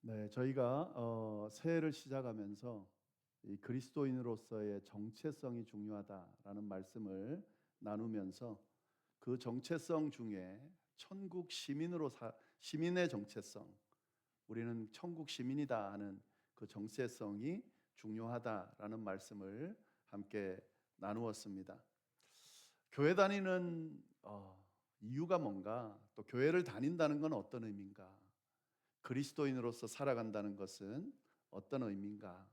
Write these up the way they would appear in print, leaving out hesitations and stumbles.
네, 저희가 새해를 시작하면서 이 그리스도인으로서의 정체성이 중요하다라는 말씀을 나누면서 그 정체성 중에 천국 시민의 정체성, 우리는 천국 시민이다 하는 그 정체성이 중요하다라는 말씀을 함께 나누었습니다. 교회 다니는 이유가 뭔가, 또 교회를 다닌다는 건 어떤 의미인가? 그리스도인으로서 살아간다는 것은 어떤 의미인가?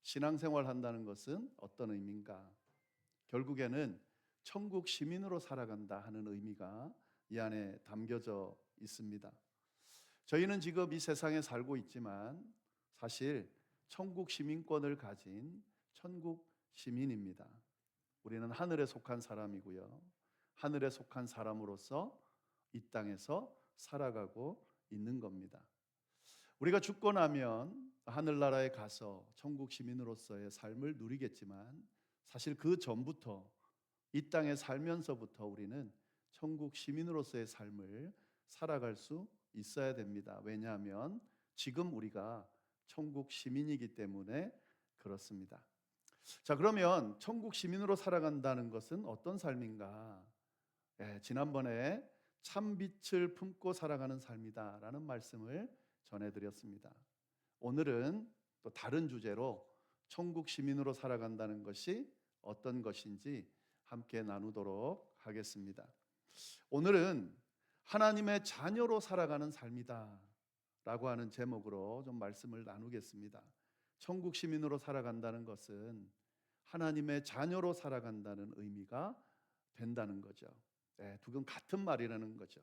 신앙생활 한다는 것은 어떤 의미인가? 결국에는 천국 시민으로 살아간다 하는 의미가 이 안에 담겨져 있습니다. 저희는 지금 이 세상에 살고 있지만 사실 천국 시민권을 가진 천국 시민입니다. 우리는 하늘에 속한 사람이고요. 하늘에 속한 사람으로서 이 땅에서 살아가고 있는 겁니다. 우리가 죽고 나면 하늘나라에 가서 천국 시민으로서의 삶을 누리겠지만 사실 그 전부터 이 땅에 살면서부터 우리는 천국 시민으로서의 삶을 살아갈 수 있어야 됩니다. 왜냐하면 지금 우리가 천국 시민이기 때문에 그렇습니다. 자, 그러면 천국 시민으로 살아간다는 것은 어떤 삶인가? 지난번에 참빛을 품고 살아가는 삶이다라는 말씀을 전해드렸습니다. 오늘은 또 다른 주제로 천국 시민으로 살아간다는 것이 어떤 것인지 함께 나누도록 하겠습니다. 오늘은 하나님의 자녀로 살아가는 삶이다 라고 하는 제목으로 좀 말씀을 나누겠습니다. 천국 시민으로 살아간다는 것은 하나님의 자녀로 살아간다는 의미가 된다는 거죠. 두 건 같은 말이라는 거죠.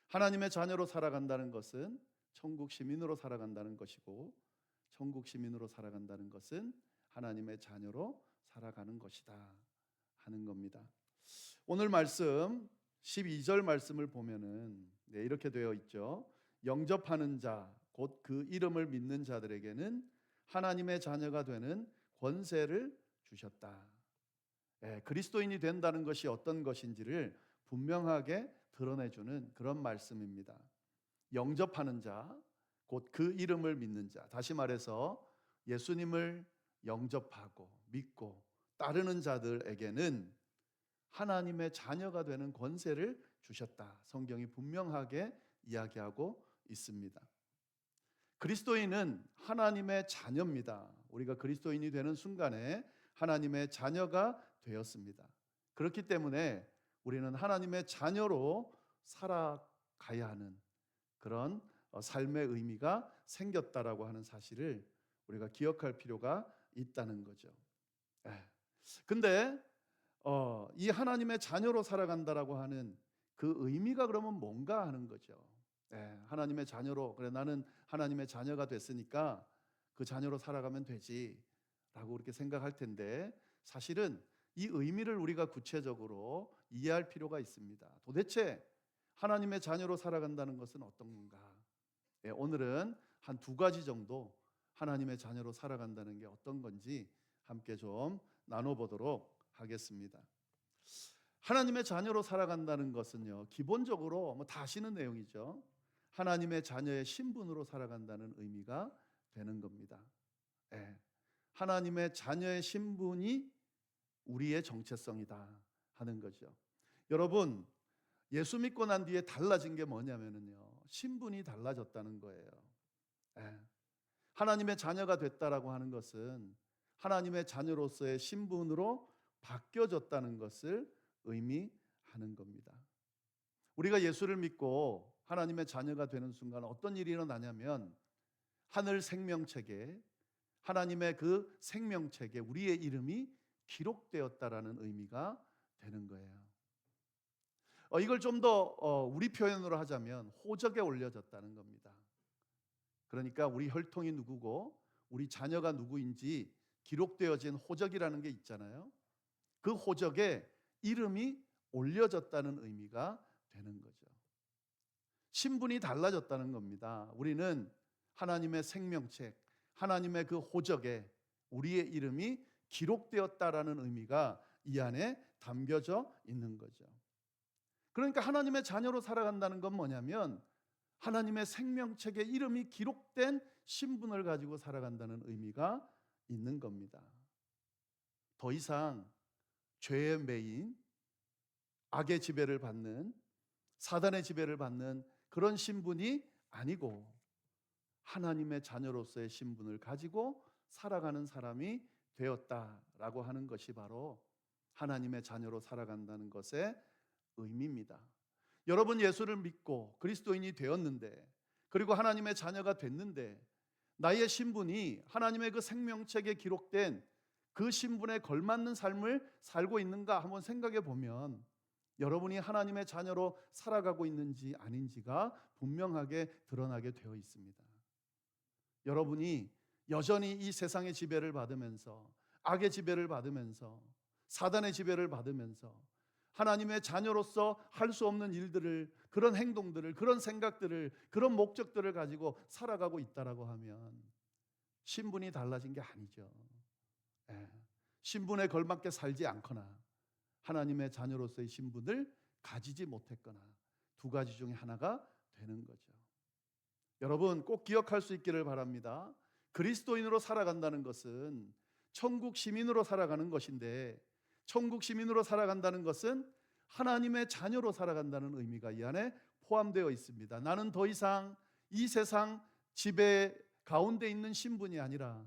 하나님의 자녀로 살아간다는 것은 천국 시민으로 살아간다는 것이고, 천국 시민으로 살아간다는 것은 하나님의 자녀로 살아가는 것이다 하는 겁니다. 오늘 말씀 12절 말씀을 보면은 이렇게 되어 있죠. 영접하는 자, 곧 그 이름을 믿는 자들에게는 하나님의 자녀가 되는 권세를 주셨다. 그리스도인이 된다는 것이 어떤 것인지를 분명하게 드러내주는 그런 말씀입니다. 영접하는 자, 곧 그 이름을 믿는 자. 다시 말해서 예수님을 영접하고 믿고 따르는 자들에게는 하나님의 자녀가 되는 권세를 주셨다. 성경이 분명하게 이야기하고 있습니다. 그리스도인은 하나님의 자녀입니다. 우리가 그리스도인이 되는 순간에 하나님의 자녀가 되었습니다. 그렇기 때문에 우리는 하나님의 자녀로 살아가야 하는 그런 삶의 의미가 생겼다라고 하는 사실을 우리가 기억할 필요가 있다는 거죠. 근데 이 하나님의 자녀로 살아간다라고 하는 그 의미가 그러면 뭔가 하는 거죠. 하나님의 자녀로, 그래 나는 하나님의 자녀가 됐으니까 그 자녀로 살아가면 되지라고 그렇게 생각할 텐데, 사실은 이 의미를 우리가 구체적으로 이해할 필요가 있습니다. 도대체 하나님의 자녀로 살아간다는 것은 어떤 건가? 오늘은 한 두 가지 정도 하나님의 자녀로 살아간다는 게 어떤 건지 함께 좀 나눠보도록 하겠습니다. 하나님의 자녀로 살아간다는 것은요, 기본적으로 다 아시는 내용이죠. 하나님의 자녀의 신분으로 살아간다는 의미가 되는 겁니다. 하나님의 자녀의 신분이 우리의 정체성이다 하는 거죠. 여러분, 예수 믿고 난 뒤에 달라진 게 뭐냐면요, 신분이 달라졌다는 거예요. 하나님의 자녀가 됐다라고 하는 것은 하나님의 자녀로서의 신분으로 바뀌어졌다는 것을 의미하는 겁니다. 우리가 예수를 믿고 하나님의 자녀가 되는 순간 어떤 일이 일어나냐면, 하늘 생명책에, 하나님의 그 생명책에 우리의 이름이 기록되었다라는 의미가 되는 거예요. 이걸 좀 더 우리 표현으로 하자면 호적에 올려졌다는 겁니다. 그러니까 우리 혈통이 누구고 우리 자녀가 누구인지 기록되어진 호적이라는 게 있잖아요. 그 호적에 이름이 올려졌다는 의미가 되는 거죠. 신분이 달라졌다는 겁니다. 우리는 하나님의 생명책, 하나님의 그 호적에 우리의 이름이 기록되었다라는 의미가 이 안에 담겨져 있는 거죠. 그러니까 하나님의 자녀로 살아간다는 건 뭐냐면, 하나님의 생명책에 이름이 기록된 신분을 가지고 살아간다는 의미가 있는 겁니다. 더 이상 죄의 매인, 악의 지배를 받는, 사단의 지배를 받는 그런 신분이 아니고 하나님의 자녀로서의 신분을 가지고 살아가는 사람이 되었다라고 하는 것이 바로 하나님의 자녀로 살아간다는 것의 의미입니다. 여러분, 예수를 믿고 그리스도인이 되었는데, 그리고 하나님의 자녀가 됐는데 나의 신분이 하나님의 그 생명책에 기록된 그 신분에 걸맞는 삶을 살고 있는가 한번 생각해 보면 여러분이 하나님의 자녀로 살아가고 있는지 아닌지가 분명하게 드러나게 되어 있습니다. 여러분이 여전히 이 세상의 지배를 받으면서, 악의 지배를 받으면서, 사단의 지배를 받으면서 하나님의 자녀로서 할 수 없는 일들을, 그런 행동들을, 그런 생각들을, 그런 목적들을 가지고 살아가고 있다라고 하면 신분이 달라진 게 아니죠. 예. 신분에 걸맞게 살지 않거나 하나님의 자녀로서의 신분을 가지지 못했거나 두 가지 중에 하나가 되는 거죠. 여러분, 꼭 기억할 수 있기를 바랍니다. 그리스도인으로 살아간다는 것은 천국 시민으로 살아가는 것인데, 천국 시민으로 살아간다는 것은 하나님의 자녀로 살아간다는 의미가 이 안에 포함되어 있습니다. 나는 더 이상 이 세상 지배 가운데 있는 신분이 아니라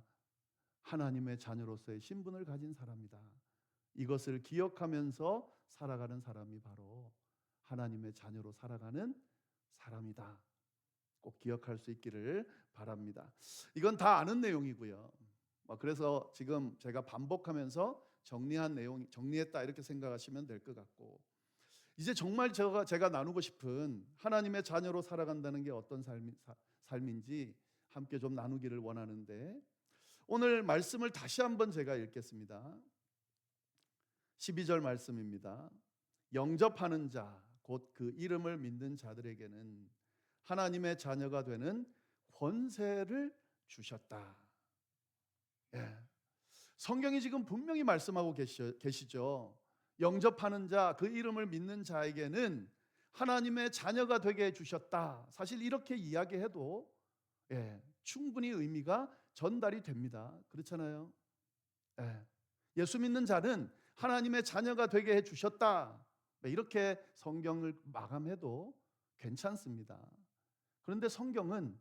하나님의 자녀로서의 신분을 가진 사람이다. 이것을 기억하면서 살아가는 사람이 바로 하나님의 자녀로 살아가는 사람이다. 꼭 기억할 수 있기를 바랍니다. 이건 다 아는 내용이고요. 그래서 지금 제가 반복하면서 정리했다 이렇게 생각하시면 될 것 같고, 이제 정말 제가 나누고 싶은 하나님의 자녀로 살아간다는 게 어떤 삶인지 함께 좀 나누기를 원하는데, 오늘 말씀을 다시 한번 제가 읽겠습니다. 12절 말씀입니다. 영접하는 자, 곧 그 이름을 믿는 자들에게는 하나님의 자녀가 되는 권세를 주셨다. 예. 성경이 지금 분명히 말씀하고 계시죠. 영접하는 자, 그 이름을 믿는 자에게는 하나님의 자녀가 되게 해주셨다. 사실 이렇게 이야기해도 충분히 의미가 전달이 됩니다. 그렇잖아요. 예수 믿는 자는 하나님의 자녀가 되게 해주셨다. 이렇게 성경을 마감해도 괜찮습니다. 그런데 성경은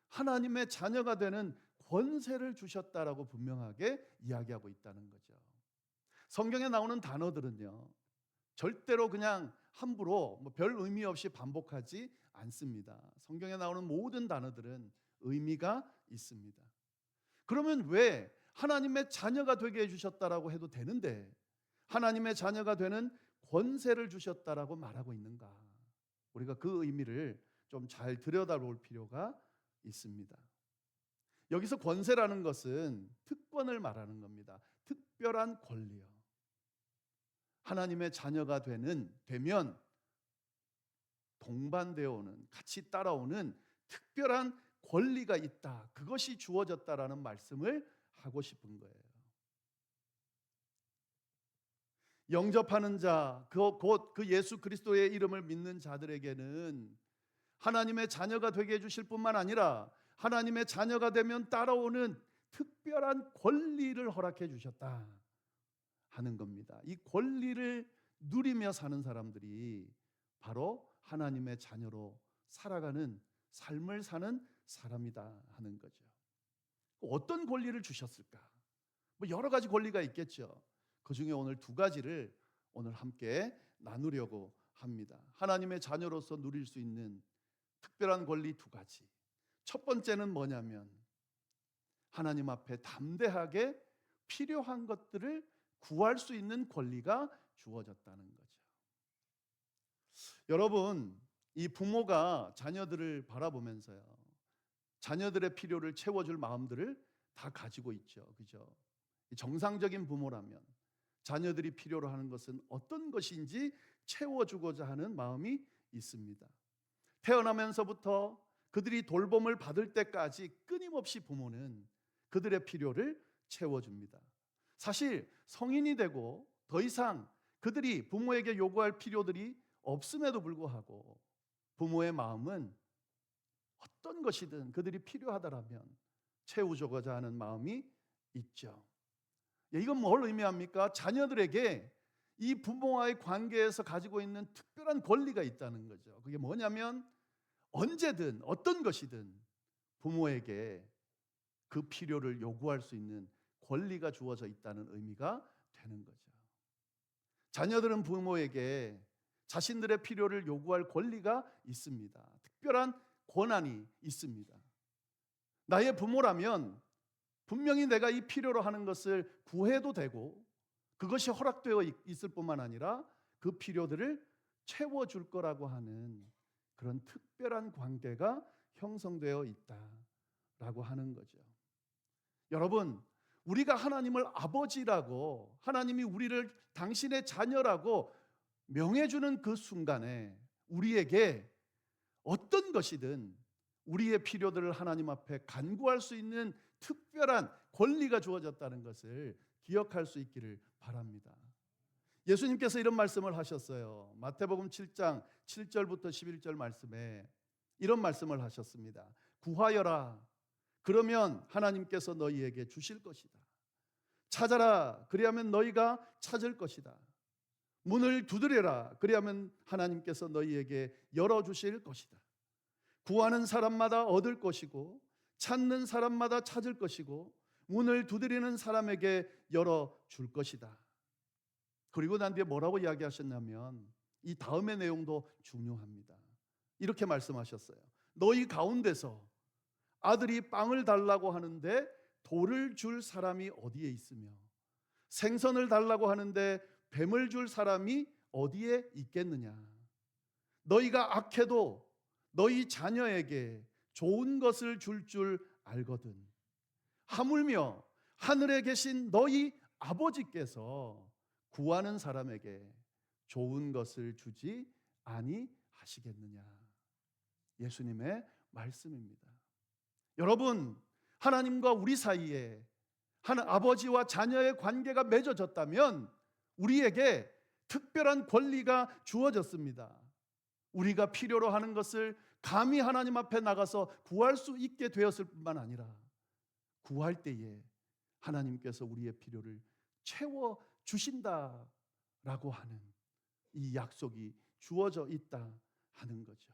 하나님의 자녀가 되는 권세를 주셨다라고 분명하게 이야기하고 있다는 거죠. 성경에 나오는 단어들은요, 절대로 그냥 함부로 별 의미 없이 반복하지 않습니다. 성경에 나오는 모든 단어들은 의미가 있습니다. 그러면 왜 하나님의 자녀가 되게 해주셨다라고 해도 되는데 하나님의 자녀가 되는 권세를 주셨다라고 말하고 있는가? 우리가 그 의미를 좀 잘 들여다볼 필요가 있습니다. 여기서 권세라는 것은 특권을 말하는 겁니다. 특별한 권리요. 하나님의 자녀가 되면 동반되어 오는, 같이 따라오는 특별한 권리가 있다. 그것이 주어졌다라는 말씀을 하고 싶은 거예요. 영접하는 자, 곧 그 예수 그리스도의 이름을 믿는 자들에게는 하나님의 자녀가 되게 해주실 뿐만 아니라 하나님의 자녀가 되면 따라오는 특별한 권리를 허락해 주셨다 하는 겁니다. 이 권리를 누리며 사는 사람들이 바로 하나님의 자녀로 살아가는 삶을 사는 사람이다 하는 거죠. 어떤 권리를 주셨을까? 여러 가지 권리가 있겠죠. 그 중에 오늘 두 가지를 오늘 함께 나누려고 합니다. 하나님의 자녀로서 누릴 수 있는 특별한 권리 두 가지. 첫 번째는 뭐냐면 하나님 앞에 담대하게 필요한 것들을 구할 수 있는 권리가 주어졌다는 거죠. 여러분, 이 부모가 자녀들을 바라보면서요, 자녀들의 필요를 채워줄 마음들을 다 가지고 있죠. 그죠? 정상적인 부모라면 자녀들이 필요로 하는 것은 어떤 것인지 채워주고자 하는 마음이 있습니다. 태어나면서부터 그들이 돌봄을 받을 때까지 끊임없이 부모는 그들의 필요를 채워줍니다. 사실 성인이 되고 더 이상 그들이 부모에게 요구할 필요들이 없음에도 불구하고 부모의 마음은 어떤 것이든 그들이 필요하다라면 채워주고자 하는 마음이 있죠. 이건 뭘 의미합니까? 자녀들에게 이 부모와의 관계에서 가지고 있는 특별한 권리가 있다는 거죠. 그게 뭐냐면 언제든 어떤 것이든 부모에게 그 필요를 요구할 수 있는 권리가 주어져 있다는 의미가 되는 거죠. 자녀들은 부모에게 자신들의 필요를 요구할 권리가 있습니다. 특별한 권한이 있습니다. 나의 부모라면 분명히 내가 이 필요로 하는 것을 구해도 되고 그것이 허락되어 있을 뿐만 아니라 그 필요들을 채워줄 거라고 하는 그런 특별한 관계가 형성되어 있다라고 하는 거죠. 여러분, 우리가 하나님을 아버지라고, 하나님이 우리를 당신의 자녀라고 명해주는 그 순간에 우리에게 어떤 것이든 우리의 필요들을 하나님 앞에 간구할 수 있는 특별한 권리가 주어졌다는 것을 기억할 수 있기를 바랍니다. 예수님께서 이런 말씀을 하셨어요. 마태복음 7장 7절부터 11절 말씀에 이런 말씀을 하셨습니다. 구하여라. 그러면 하나님께서 너희에게 주실 것이다. 찾아라. 그리하면 너희가 찾을 것이다. 문을 두드려라. 그리하면 하나님께서 너희에게 열어주실 것이다. 구하는 사람마다 얻을 것이고 찾는 사람마다 찾을 것이고 문을 두드리는 사람에게 열어줄 것이다. 그리고 난 뒤에 뭐라고 이야기하셨냐면 이 다음의 내용도 중요합니다. 이렇게 말씀하셨어요. 너희 가운데서 아들이 빵을 달라고 하는데 돌을 줄 사람이 어디에 있으며 생선을 달라고 하는데 뱀을 줄 사람이 어디에 있겠느냐. 너희가 악해도 너희 자녀에게 좋은 것을 줄 알거든. 하물며 하늘에 계신 너희 아버지께서 구하는 사람에게 좋은 것을 주지 아니하시겠느냐. 예수님의 말씀입니다. 여러분, 하나님과 우리 사이에 아버지와 자녀의 관계가 맺어졌다면 우리에게 특별한 권리가 주어졌습니다. 우리가 필요로 하는 것을 감히 하나님 앞에 나가서 구할 수 있게 되었을 뿐만 아니라 구할 때에 하나님께서 우리의 필요를 채워 주신다라고 하는 이 약속이 주어져 있다 하는 거죠.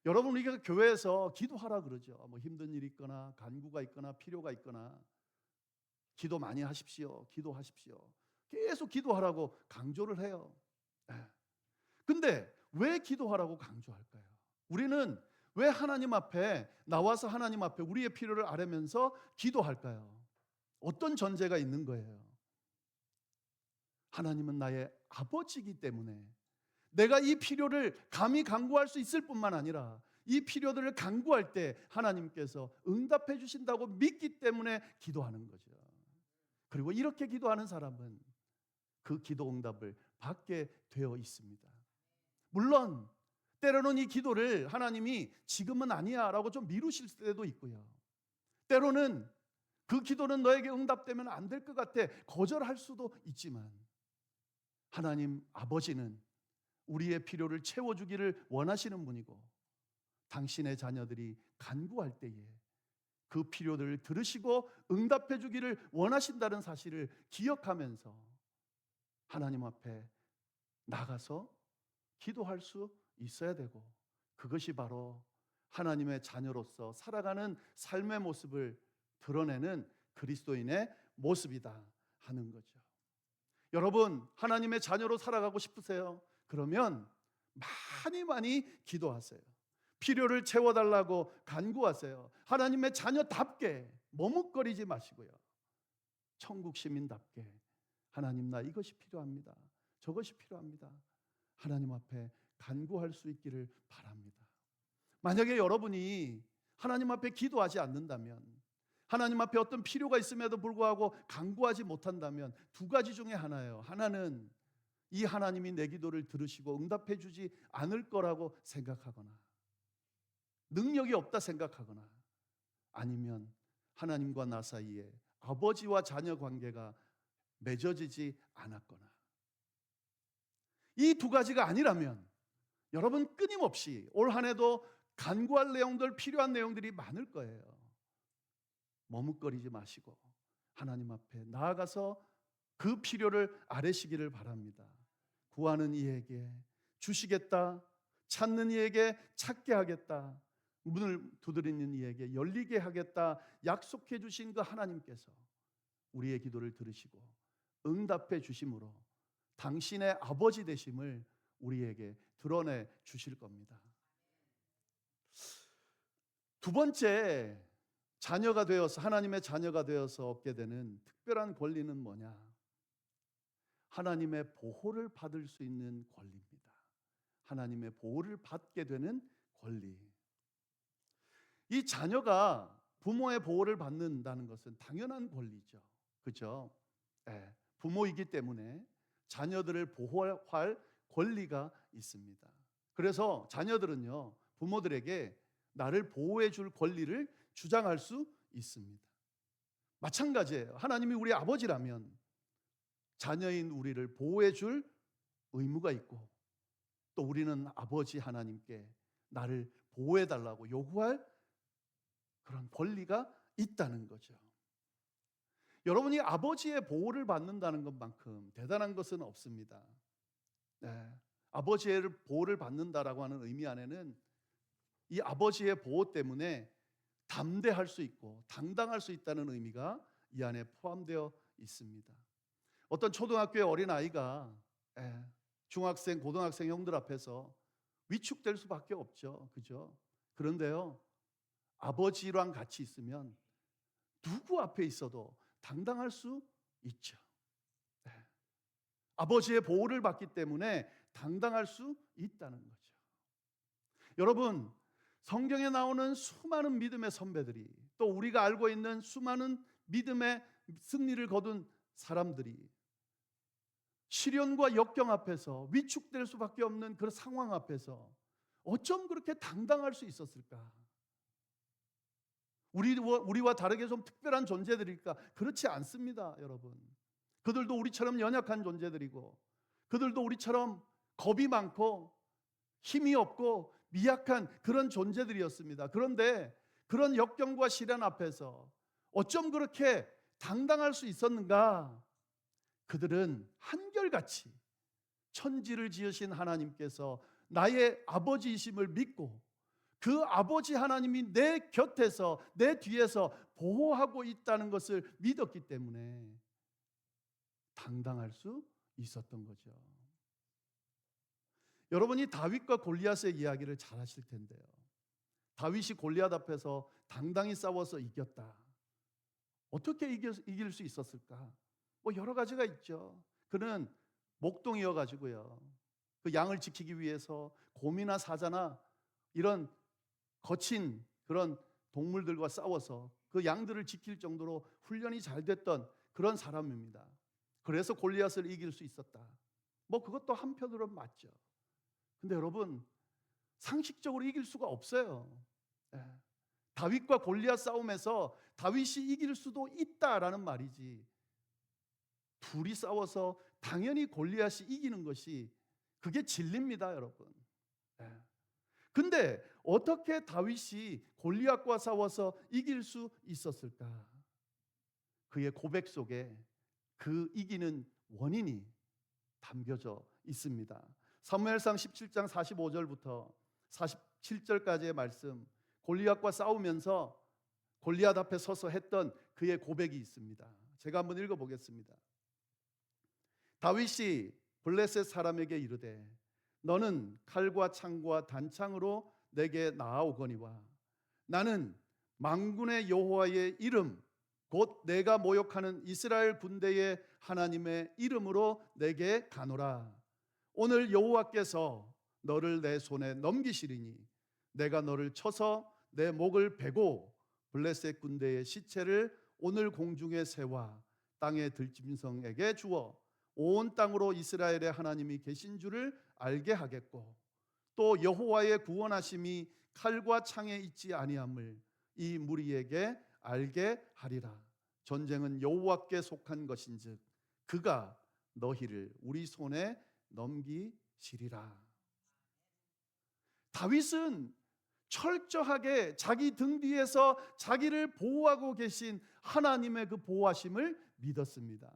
여러분, 우리가 교회에서 기도하라 그러죠. 뭐 힘든 일이 있거나 간구가 있거나 필요가 있거나 기도 많이 하십시오. 기도하십시오. 계속 기도하라고 강조를 해요. 근데 왜 기도하라고 강조할까요? 우리는 왜 하나님 앞에 나와서 하나님 앞에 우리의 필요를 아뢰면서 기도할까요? 어떤 전제가 있는 거예요? 하나님은 나의 아버지이기 때문에 내가 이 필요를 감히 간구할 수 있을 뿐만 아니라 이 필요들을 간구할 때 하나님께서 응답해 주신다고 믿기 때문에 기도하는 거죠. 그리고 이렇게 기도하는 사람은 그 기도 응답을 받게 되어 있습니다. 물론 때로는 이 기도를 하나님이 지금은 아니야 라고 좀 미루실 때도 있고요. 때로는 그 기도는 너에게 응답되면 안 될 것 같아 거절할 수도 있지만 하나님 아버지는 우리의 필요를 채워주기를 원하시는 분이고 당신의 자녀들이 간구할 때에 그 필요들을 들으시고 응답해 주기를 원하신다는 사실을 기억하면서 하나님 앞에 나가서 기도할 수 있어야 되고 그것이 바로 하나님의 자녀로서 살아가는 삶의 모습을 드러내는 그리스도인의 모습이다 하는 거죠. 여러분, 하나님의 자녀로 살아가고 싶으세요? 그러면 많이 기도하세요. 필요를 채워달라고 간구하세요. 하나님의 자녀답게 머뭇거리지 마시고요. 천국 시민답게 하나님 나 이것이 필요합니다. 저것이 필요합니다. 하나님 앞에 간구할 수 있기를 바랍니다. 만약에 여러분이 하나님 앞에 기도하지 않는다면 하나님 앞에 어떤 필요가 있음에도 불구하고 간구하지 못한다면 두 가지 중에 하나예요. 하나는 이 하나님이 내 기도를 들으시고 응답해 주지 않을 거라고 생각하거나 능력이 없다 생각하거나 아니면 하나님과 나 사이에 아버지와 자녀 관계가 맺어지지 않았거나 이 두 가지가 아니라면 여러분 끊임없이 올 한 해도 간구할 내용들, 필요한 내용들이 많을 거예요. 머뭇거리지 마시고 하나님 앞에 나아가서 그 필요를 아뢰시기를 바랍니다. 구하는 이에게 주시겠다. 찾는 이에게 찾게 하겠다. 문을 두드리는 이에게 열리게 하겠다. 약속해 주신 그 하나님께서 우리의 기도를 들으시고 응답해 주심으로 당신의 아버지 되심을 우리에게 드러내 주실 겁니다. 두 번째, 자녀가 되어서, 하나님의 자녀가 되어서 얻게 되는 특별한 권리는 뭐냐? 하나님의 보호를 받을 수 있는 권리입니다. 하나님의 보호를 받게 되는 권리. 이 자녀가 부모의 보호를 받는다는 것은 당연한 권리죠. 그렇죠? 예, 부모이기 때문에 자녀들을 보호할 권리가 있습니다. 그래서 자녀들은요, 부모들에게 나를 보호해 줄 권리를 주장할 수 있습니다. 마찬가지예요. 하나님이 우리 아버지라면 자녀인 우리를 보호해 줄 의무가 있고, 또 우리는 아버지 하나님께 나를 보호해 달라고 요구할 그런 권리가 있다는 거죠. 여러분이 아버지의 보호를 받는다는 것만큼 대단한 것은 없습니다. 네. 아버지의 보호를 받는다라고 하는 의미 안에는 이 아버지의 보호 때문에 담대할 수 있고 당당할 수 있다는 의미가 이 안에 포함되어 있습니다. 어떤 초등학교의 어린아이가 중학생, 고등학생 형들 앞에서 위축될 수밖에 없죠. 그죠? 그런데요, 아버지랑 같이 있으면 누구 앞에 있어도 당당할 수 있죠. 아버지의 보호를 받기 때문에 당당할 수 있다는 거죠. 여러분, 성경에 나오는 수많은 믿음의 선배들이, 또 우리가 알고 있는 수많은 믿음의 승리를 거둔 사람들이 시련과 역경 앞에서 위축될 수밖에 없는 그런 상황 앞에서 어쩜 그렇게 당당할 수 있었을까? 우리와 다르게 좀 특별한 존재들일까? 그렇지 않습니다, 여러분. 그들도 우리처럼 연약한 존재들이고, 그들도 우리처럼 겁이 많고 힘이 없고 미약한 그런 존재들이었습니다. 그런데 그런 역경과 시련 앞에서 어쩜 그렇게 당당할 수 있었는가? 그들은 한결같이 천지를 지으신 하나님께서 나의 아버지이심을 믿고 그 아버지 하나님이 내 곁에서, 내 뒤에서 보호하고 있다는 것을 믿었기 때문에 당당할 수 있었던 거죠. 여러분이 다윗과 골리앗의 이야기를 잘 아실 텐데요. 다윗이 골리앗 앞에서 당당히 싸워서 이겼다. 어떻게 이길 수 있었을까? 뭐 여러 가지가 있죠. 그는 목동이어 가지고요, 그 양을 지키기 위해서 곰이나 사자나 이런 거친 그런 동물들과 싸워서 그 양들을 지킬 정도로 훈련이 잘 됐던 그런 사람입니다. 그래서 골리앗을 이길 수 있었다. 뭐 그것도 한편으로는 맞죠. 근데 여러분, 상식적으로 이길 수가 없어요. 다윗과 골리앗 싸움에서 다윗이 이길 수도 있다라는 말이지, 둘이 싸워서 당연히 골리앗이 이기는 것이 그게 진리입니다, 여러분. 근데 어떻게 다윗이 골리앗과 싸워서 이길 수 있었을까? 그의 고백 속에 그 이기는 원인이 담겨져 있습니다. 사무엘상 17장 45절부터 47절까지의 말씀, 골리앗과 싸우면서 골리앗 앞에 서서 했던 그의 고백이 있습니다. 제가 한번 읽어보겠습니다. 다윗이 블레셋 사람에게 이르되 너는 칼과 창과 단창으로 내게 나아오거니와 나는 만군의 여호와의 이름 곧 내가 모욕하는 이스라엘 군대의 하나님의 이름으로 내게 가노라. 오늘 여호와께서 너를 내 손에 넘기시리니 내가 너를 쳐서 내 목을 베고 블레셋 군대의 시체를 오늘 공중의 새와 땅의 들짐승에게 주어 온 땅으로 이스라엘의 하나님이 계신 줄을 알게 하겠고 또 여호와의 구원하심이 칼과 창에 있지 아니함을 이 무리에게 알게 하리라. 전쟁은 여호와께 속한 것인즉 그가 너희를 우리 손에 넘기시리라. 다윗은 철저하게 자기 등 뒤에서 자기를 보호하고 계신 하나님의 그 보호하심을 믿었습니다.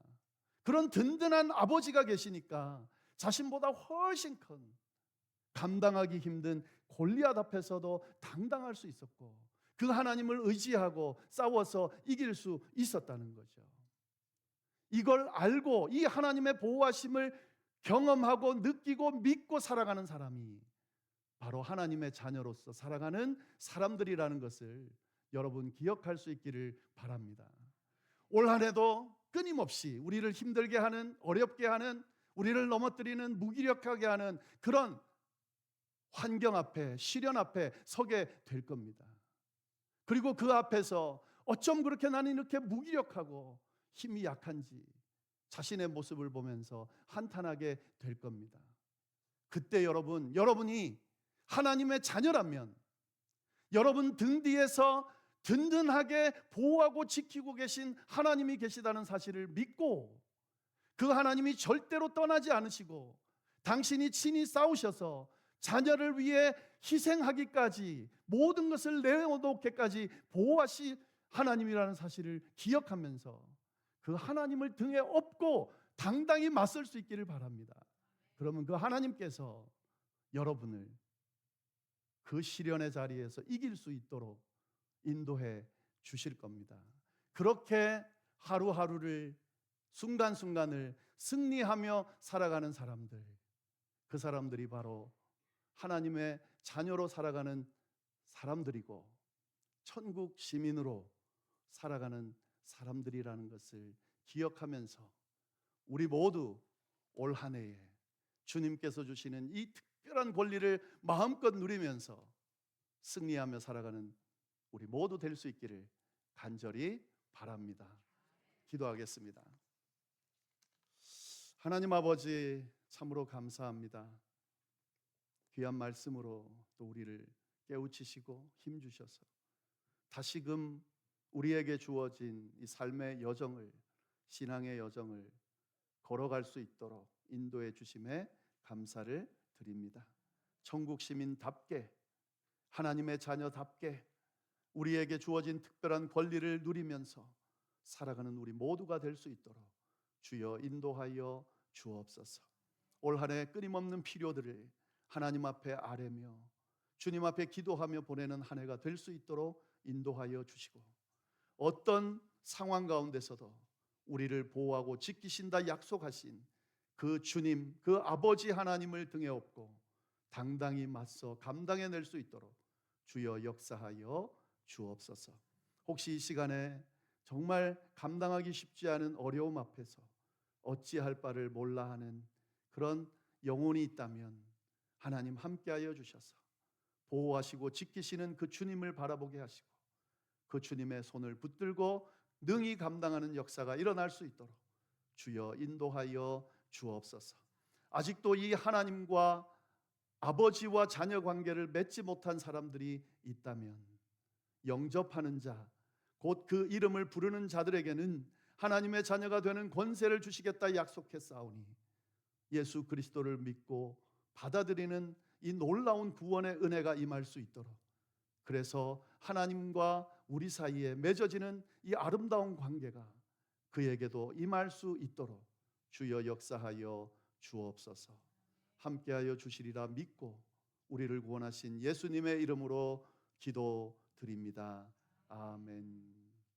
그런 든든한 아버지가 계시니까 자신보다 훨씬 큰, 감당하기 힘든 골리앗 앞에서도 당당할 수 있었고, 그 하나님을 의지하고 싸워서 이길 수 있었다는 거죠. 이걸 알고 이 하나님의 보호하심을 경험하고 느끼고 믿고 살아가는 사람이 바로 하나님의 자녀로서 살아가는 사람들이라는 것을 여러분 기억할 수 있기를 바랍니다. 올 한 해도 끊임없이 우리를 힘들게 하는, 어렵게 하는, 우리를 넘어뜨리는, 무기력하게 하는 그런 환경 앞에, 시련 앞에 서게 될 겁니다. 그리고 그 앞에서 어쩜 그렇게 나는 이렇게 무기력하고 힘이 약한지 자신의 모습을 보면서 한탄하게 될 겁니다. 그때 여러분이 하나님의 자녀라면, 여러분 등 뒤에서 든든하게 보호하고 지키고 계신 하나님이 계시다는 사실을 믿고, 그 하나님이 절대로 떠나지 않으시고 당신이 친히 싸우셔서 자녀를 위해 희생하기까지, 모든 것을 내어놓기까지 보호하시 하나님이라는 사실을 기억하면서 그 하나님을 등에 업고 당당히 맞설 수 있기를 바랍니다. 그러면 그 하나님께서 여러분을 그 시련의 자리에서 이길 수 있도록 인도해 주실 겁니다. 그렇게 하루하루를, 순간순간을 승리하며 살아가는 사람들, 그 사람들이 바로 하나님의 자녀로 살아가는 사람들이고 천국 시민으로 살아가는 사람들이라는 것을 기억하면서 우리 모두 올 한 해에 주님께서 주시는 이 특별한 권리를 마음껏 누리면서 승리하며 살아가는 우리 모두 될 수 있기를 간절히 바랍니다. 기도하겠습니다. 하나님 아버지, 참으로 감사합니다. 귀한 말씀으로 또 우리를 깨우치시고 힘주셔서 다시금 우리에게 주어진 이 삶의 여정을, 신앙의 여정을 걸어갈 수 있도록 인도해 주심에 감사를 드립니다. 천국 시민답게, 하나님의 자녀답게 우리에게 주어진 특별한 권리를 누리면서 살아가는 우리 모두가 될 수 있도록 주여 인도하여 주옵소서. 올 한 해 끊임없는 필요들을 하나님 앞에 아뢰며 주님 앞에 기도하며 보내는 한 해가 될 수 있도록 인도하여 주시고, 어떤 상황 가운데서도 우리를 보호하고 지키신다 약속하신 그 주님, 그 아버지 하나님을 등에 업고 당당히 맞서 감당해낼 수 있도록 주여 역사하여 주옵소서. 혹시 이 시간에 정말 감당하기 쉽지 않은 어려움 앞에서 어찌할 바를 몰라 하는 그런 영혼이 있다면 하나님 함께하여 주셔서 보호하시고 지키시는 그 주님을 바라보게 하시고 그 주님의 손을 붙들고 능히 감당하는 역사가 일어날 수 있도록 주여 인도하여 주옵소서. 아직도 이 하나님과 아버지와 자녀 관계를 맺지 못한 사람들이 있다면 영접하는 자, 곧 그 이름을 부르는 자들에게는 하나님의 자녀가 되는 권세를 주시겠다 약속했사오니 예수 그리스도를 믿고 받아들이는 이 놀라운 구원의 은혜가 임할 수 있도록, 그래서 하나님과 우리 사이에 맺어지는 이 아름다운 관계가 그에게도 임할 수 있도록 주여 역사하여 주옵소서. 함께하여 주시리라 믿고 우리를 구원하신 예수님의 이름으로 기도드립니다. 아멘.